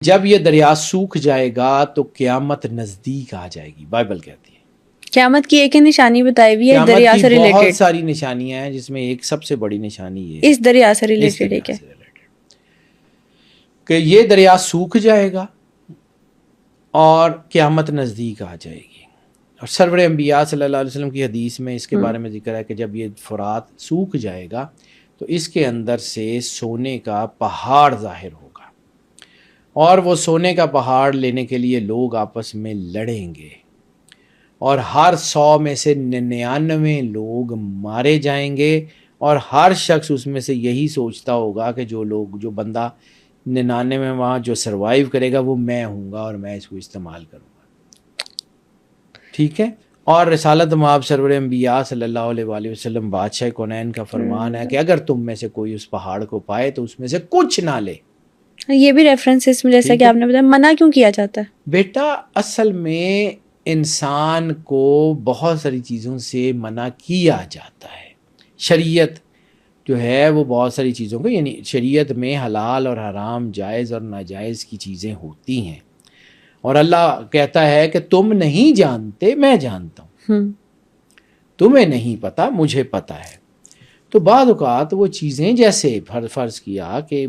جب یہ دریا سوکھ جائے گا تو قیامت نزدیک آ جائے گی، بائبل کہتی ہے۔ قیامت کی ایک نشانی بتائی ہوئی ہے دریا سے قیامت کی بہت ریلیٹڈ، ساری نشانیاں ہیں، جس میں ایک سب سے بڑی نشانی یہ اس دریا سے اس ریلیٹڈ دریا ہے کیا؟ سے related کہ یہ دریا سوکھ جائے گا اور قیامت نزدیک آ جائے گی۔ اور سرور انبیاء صلی اللہ علیہ وسلم کی حدیث میں اس کے بارے میں ذکر ہے کہ جب یہ فرات سوکھ جائے گا تو اس کے اندر سے سونے کا پہاڑ ظاہر ہوگا، اور وہ سونے کا پہاڑ لینے کے لیے لوگ آپس میں لڑیں گے، اور ہر 100 میں سے 99 لوگ مارے جائیں گے، اور ہر شخص اس میں سے یہی سوچتا ہوگا کہ جو بندہ 99 میں وہاں جو سروائیو کرے گا وہ میں ہوں گا اور میں اس کو استعمال کروں گا، ٹھیک ہے۔ اور رسالت مآب سرور انبیاء صلی اللہ علیہ وآلہ وسلم بادشاہ کونین کا فرمان ہے کہ اگر تم میں سے کوئی اس پہاڑ کو پائے تو اس میں سے کچھ نہ لے۔ یہ بھی ریفرنس اس میں جیسا ٹھیک کہ ہے آپ نے بتایا منع کیوں کیا جاتا ہے؟ بیٹا، اصل میں انسان کو بہت ساری چیزوں سے منع کیا جاتا ہے۔ شریعت جو ہے وہ بہت ساری چیزوں کو، یعنی شریعت میں حلال اور حرام، جائز اور ناجائز کی چیزیں ہوتی ہیں، اور اللہ کہتا ہے کہ تم نہیں جانتے، میں جانتا ہوں، تمہیں نہیں پتا، مجھے پتا ہے۔ تو بعض اوقات وہ چیزیں، جیسے فرض کیا کہ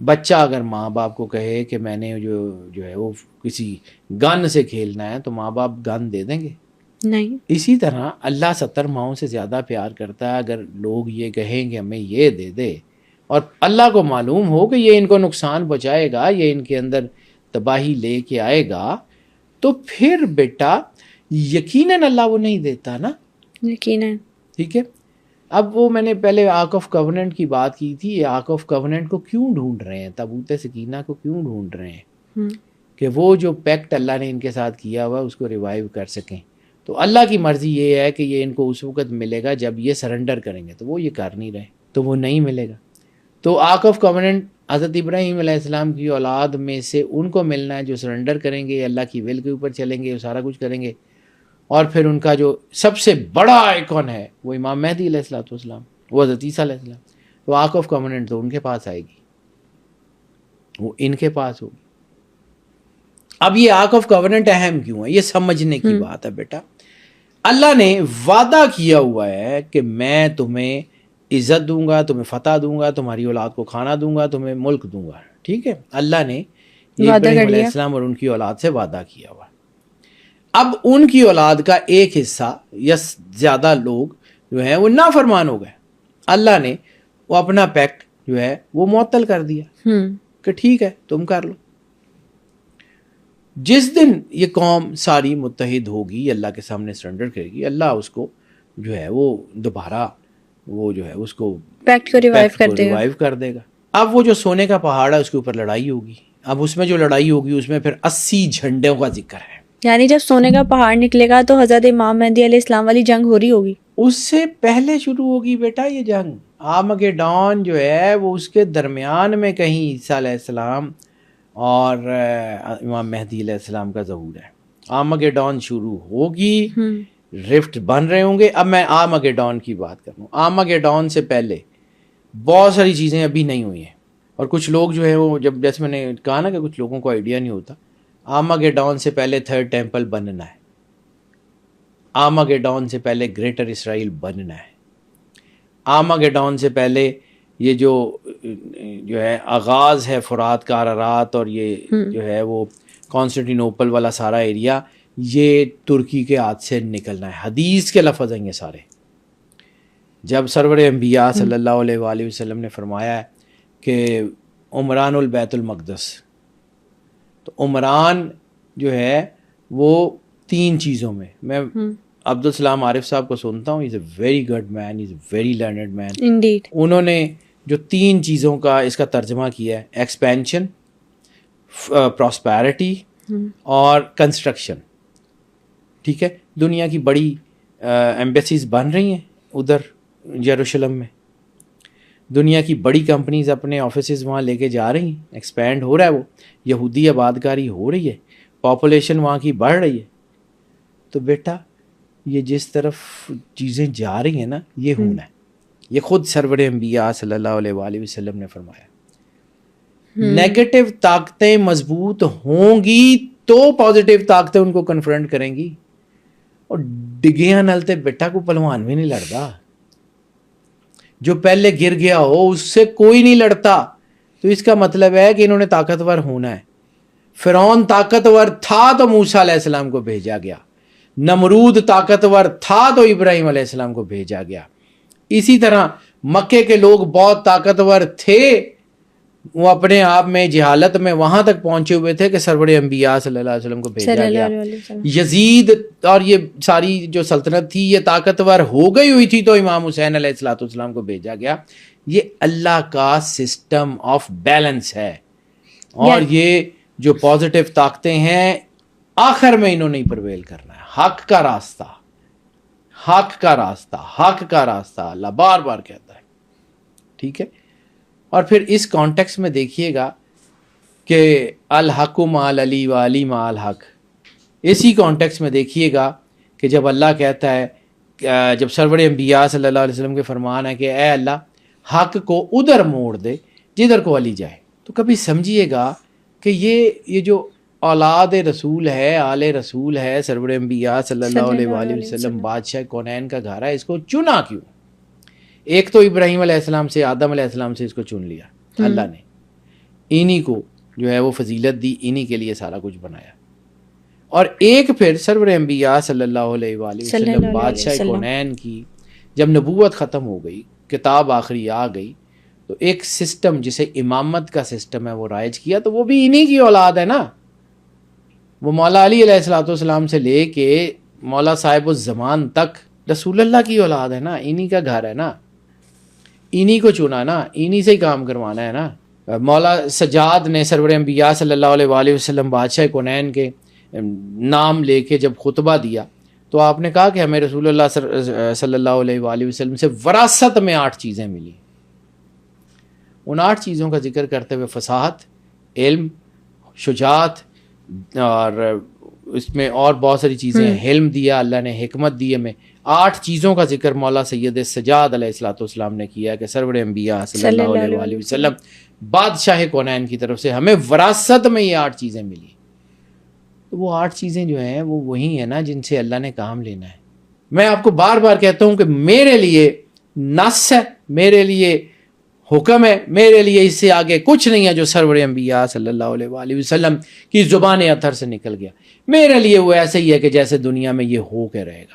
بچہ اگر ماں باپ کو کہے کہ میں نے جو ہے وہ کسی گن سے کھیلنا ہے تو ماں باپ گن دے دیں گے؟ نہیں۔ اسی طرح اللہ 70 ماؤں سے زیادہ پیار کرتا ہے۔ اگر لوگ یہ کہیں کہ ہمیں یہ دے دے، اور اللہ کو معلوم ہو کہ یہ ان کو نقصان پہنچائے گا، یہ ان کے اندر تباہی لے کے آئے گا، تو پھر بیٹا یقیناً اللہ وہ نہیں دیتا نا، یقیناً۔ ٹھیک ہے۔ اب وہ میں نے پہلے آرک آف کوننٹ کی بات کی تھی، یہ آرک آف کوننٹ کو کیوں ڈھونڈ رہے ہیں، تابوت سکینہ کو کیوں ڈھونڈ رہے ہیں؟ کہ وہ جو پیکٹ اللہ نے ان کے ساتھ کیا ہوا اس کو ریوائیو کر سکیں۔ تو اللہ کی مرضی یہ ہے کہ یہ ان کو اس وقت ملے گا جب یہ سرنڈر کریں گے، تو وہ یہ کر نہیں رہے، تو وہ نہیں ملے گا۔ تو آرک آف کوننٹ حضرت ابراہیم علیہ السلام کی اولاد میں سے ان کو ملنا ہے جو سرنڈر کریں گے، اللہ کی ول کے اوپر چلیں گے، وہ سارا کچھ کریں گے۔ اور پھر ان کا جو سب سے بڑا آئیکن ہے وہ امام مہدی علیہ الصلوۃ والسلام، وہ حضرت عیسیٰ علیہ السلام۔ تو آرک آف کوننٹ تو ان کے پاس آئے گی، وہ ان کے پاس ہوگی۔ اب یہ آرک آف کوننٹ اہم کیوں ہے، یہ سمجھنے کی بات ہے بیٹا۔ اللہ نے وعدہ کیا ہوا ہے کہ میں تمہیں عزت دوں گا، تمہیں فتح دوں گا، تمہاری اولاد کو کھانا دوں گا، تمہیں ملک دوں گا، ٹھیک ہے۔ اللہ نے ابراہیم علیہ السلام اور ان کی اولاد سے وعدہ کیا ہوا۔ اب ان کی اولاد کا ایک حصہ یا زیادہ لوگ جو ہیں وہ نافرمان ہو گئے، اللہ نے وہ اپنا پیکٹ جو ہے وہ معطل کر دیا کہ ٹھیک ہے تم کر لو۔ جس دن یہ قوم ساری متحد ہوگی، اللہ کے سامنے سرنڈر کرے گی، اللہ اس کو جو ہے وہ دوبارہ وہ جو ہے اس کو پیکٹ کو ریوائیو کر دے گا۔ اب وہ جو سونے کا پہاڑ ہے اس کے اوپر لڑائی ہوگی، اب اس میں جو لڑائی ہوگی اس میں پھر 80 جھنڈوں کا ذکر ہے۔ یعنی جب سونے کا پہاڑ نکلے گا تو حضرت امام مہدی علیہ السلام والی جنگ ہو رہی ہوگی؟ اس سے پہلے شروع ہوگی بیٹا یہ جنگ۔ آرمگیڈون جو ہے وہ اس کے درمیان میں کہیں عیسیٰ علیہ السلام اور امام مہدی علیہ السلام کا ظہور ہے۔ آرمگیڈون شروع ہوگی، رفٹ بن رہے ہوں گے۔ اب میں آرمگیڈون کی بات کروں، آرمگیڈون سے پہلے بہت ساری چیزیں ابھی نہیں ہوئی ہیں، اور کچھ لوگ جو ہے وہ جب جیسے میں نے کہا نا کہ کچھ لوگوں کو آئیڈیا نہیں ہوتا، آرمگیڈون سے پہلے 3rd ٹیمپل بننا ہے، آرمگیڈون سے پہلے گریٹر اسرائیل بننا ہے، آرمگیڈون سے پہلے یہ جو ہے آغاز ہے فرات کا عرارات اور یہ جو ہے وہ کانسٹنٹینوپل والا سارا ایریا، یہ ترکی کے ہاتھ سے نکلنا ہے۔ حدیث کے لفظ ہیں یہ سارے۔ جب سرور انبیاء صلی اللہ علیہ وآلہ وسلم نے فرمایا ہے کہ عمران البیت المقدس، تو عمران جو ہے وہ 3 چیزوں میں عبدالسلام عارف صاحب کو سنتا ہوں، is a very good man, is a very learned man. Indeed انہوں نے جو 3 چیزوں کا اس کا ترجمہ کیا ہے، ایکسپینشن، پراسپیرٹی اور کنسٹرکشن، ٹھیک ہے۔ دنیا کی بڑی ایمبیسیز بن رہی ہیں ادھر یروشلم میں، دنیا کی بڑی کمپنیز اپنے آفیسز وہاں لے کے جا رہی ہیں، ایکسپینڈ ہو رہا ہے، وہ یہودی آبادکاری ہو رہی ہے، پاپولیشن وہاں کی بڑھ رہی ہے۔ تو بیٹا یہ جس طرف چیزیں جا رہی ہیں نا، یہ ہونا ہے۔ یہ خود سرور انبیاء صلی اللہ علیہ وآلہ وسلم نے فرمایا۔ نیگیٹو طاقتیں مضبوط ہوں گی تو پازیٹیو طاقتیں ان کو کنفرنٹ کریں گی. اور ڈگیاں نلتے بیٹا کو پہلوان بھی نہیں لڑتا. جو پہلے گر گیا ہو اس سے کوئی نہیں لڑتا. تو اس کا مطلب ہے کہ انہوں نے طاقتور ہونا ہے. فرعون طاقتور تھا تو موسیٰ علیہ السلام کو بھیجا گیا. نمرود طاقتور تھا تو ابراہیم علیہ السلام کو بھیجا گیا. اسی طرح مکے کے لوگ بہت طاقتور تھے, وہ اپنے آپ میں جہالت میں وہاں تک پہنچے ہوئے تھے کہ سرور انبیاء صلی اللہ علیہ وسلم کو بھیجا گیا. یزید اور یہ ساری جو سلطنت تھی یہ طاقتور ہو گئی ہوئی تھی تو امام حسین علیہ الصلوۃ والسلام کو بھیجا گیا. یہ اللہ کا سسٹم آف بیلنس ہے. اور یہ جو پازیٹیو طاقتیں ہیں آخر میں انہوں نے پرویل کرنا ہے. حق کا راستہ, حق کا راستہ, حق کا راستہ اللہ بار بار کہتا ہے. ٹھیک ہے. اور پھر اس کانٹیکس میں دیکھیے گا کہ الحق مع علی و علی مع الحق. اسی کانٹیکس میں دیکھیے گا کہ جب اللہ کہتا ہے, جب سرور انبیاء صلی اللہ علیہ وسلم کے فرمان ہے کہ اے اللہ حق کو ادھر موڑ دے جدھر کو علی جائے, تو کبھی سمجھیے گا کہ یہ جو اولاد رسول ہے, آل رسول ہے, سرور انبیاء صلی اللہ علیہ وآلہ وسلم, بادشاہ کونین کا گھر ہے, اس کو چنا کیوں؟ ایک تو ابراہیم علیہ السلام سے, آدم علیہ السلام سے اس کو چن لیا اللہ نے, انہی کو جو ہے وہ فضیلت دی, انہی کے لیے سارا کچھ بنایا. اور ایک پھر سرور انبیاء صلی اللہ علیہ وآلہ وسلم بادشاہ کونین کی جب نبوت ختم ہو گئی, کتاب آخری آ گئی, تو ایک سسٹم جسے امامت کا سسٹم ہے وہ رائج کیا. تو وہ بھی انہی کی اولاد ہے نا. وہ مولا علی علیہ الصلوۃ والسلام سے لے کے مولا صاحب الزمان تک رسول اللہ کی اولاد ہے نا, انہی کا گھر ہے نا, انہی کو چنا نا, انہی سے ہی کام کروانا ہے نا. مولا سجاد نے سرور انبیاء صلی اللہ علیہ وآلہ وسلم بادشاہ کونین کے نام لے کے جب خطبہ دیا تو آپ نے کہا کہ ہمیں رسول اللہ صلی اللہ علیہ وآلہ وسلم سے وراثت میں 8 چیزیں ملی. ان 8 چیزوں کا ذکر کرتے ہوئے فصاحت, علم, شجاعت, اور اس میں اور بہت ساری چیزیں ہیں, حلم دیا اللہ نے, حکمت دی ہمیں. 8 چیزوں کا ذکر مولا سید سجاد علیہ الصلوۃ والسلام نے کیا کہ سرور انبیاء صلی اللہ علیہ وآلہ وسلم بادشاہ کونین کی طرف سے ہمیں وراثت میں یہ 8 چیزیں ملی. تو وہ 8 چیزیں جو ہیں وہ وہی ہیں نا جن سے اللہ نے کام لینا ہے. میں آپ کو بار بار کہتا ہوں کہ میرے لیے نص ہے, میرے لیے حکم ہے, میرے لیے اس سے آگے کچھ نہیں ہے جو سرور انبیاء صلی اللہ علیہ وآلہ وسلم کی زبان اطہر سے نکل گیا. میرے لیے وہ ایسے ہی ہے کہ جیسے دنیا میں یہ ہو کے رہے گا.